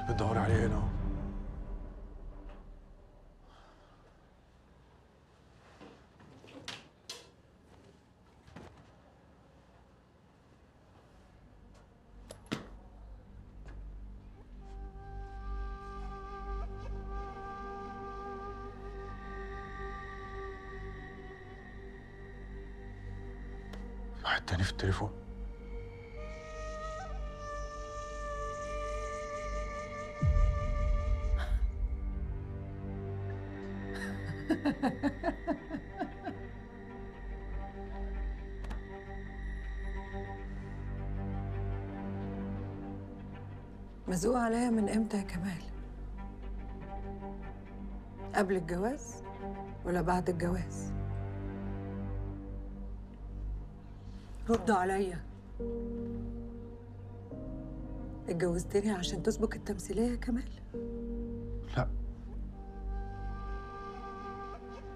بتدوري عليه هنا اهو. في واحد تاني في التليفون. مزقوق عليا من امتى يا كمال؟ قبل الجواز ولا بعد الجواز؟ ردوا عليا. اتجوزتني عشان تسبق التمثيلية يا كمال؟ لا.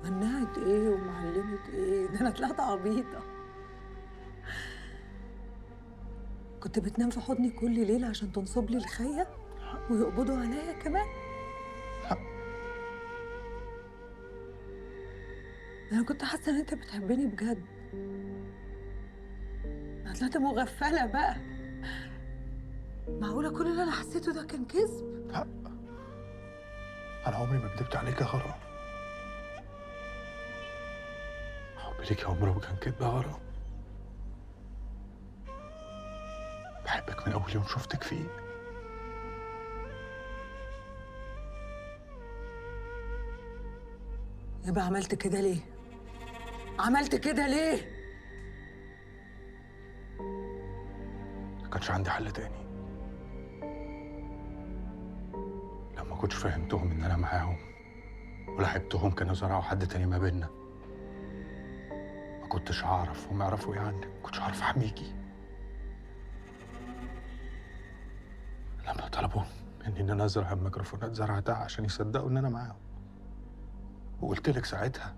منعت ايه ومعلمة ايه؟ ده انا طلعت عبيطة. كنت بتنام في حضني كل ليلة عشان تنصب لي الخية ويقبضوا عليا كمان؟ لا. انا كنت حاسة ان انت بتحبني بجد. انا طلعت مغفلة بقى. معقولة كل اللي انا حسيته ده كان كذب؟ لا، انا عمري ما كدبت عليك يا غرام. حبي ليك عمره ما كان كدب يا غرام. بحبك من اول يوم شفتك فيه. يبقى عملت كده ليه؟ عملت كده ليه؟ ما كانش عندي حل تاني. لما كنتش فهمتهم ان انا معاهم ولعبتهم كانوا زرعوا حد تاني ما بيننا. ما كنتش هعرف هم يعرفوا ايه عنك، ما كنتش هعرف احميكي. لما طلبوا مني ان انا ازرع الميكروفونات زرعتها عشان يصدقوا ان انا معاهم. وقلت لك ساعتها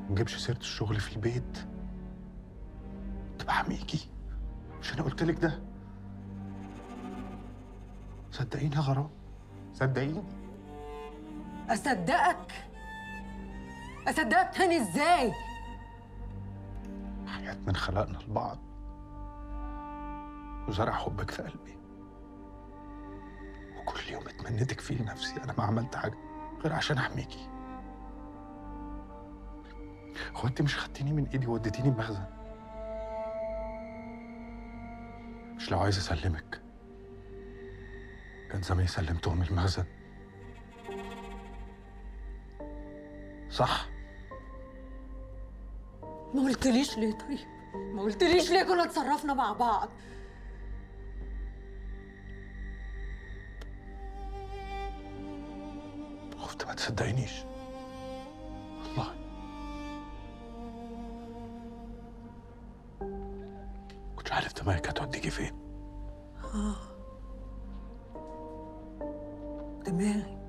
ما نجيبش سيره الشغل في البيت، كنت بحميكي. مش انا قلت لك ده؟ صدقيني يا غرام، صدقيني. اصدقك؟ اصدقك تاني ازاي؟ حياة من خلقنا لبعض وزرع حبك في قلبي، وكل يوم اتمنيتك فيه لنفسي. انا ما عملت حاجه غير عشان احميكي. هو انت مش خدتيني من ايدي ووديتيني المخزن؟ مش لو عايز اسلمك كان زماني سلمتهم المخزن؟ صح؟ ما قلتليش ليه طيب؟ ما قلتليش ليه كنا اتصرفنا مع بعض؟ خفت ما تصدقينيش والله. كنتش عارف دماغك هتوديكي فين. دماغي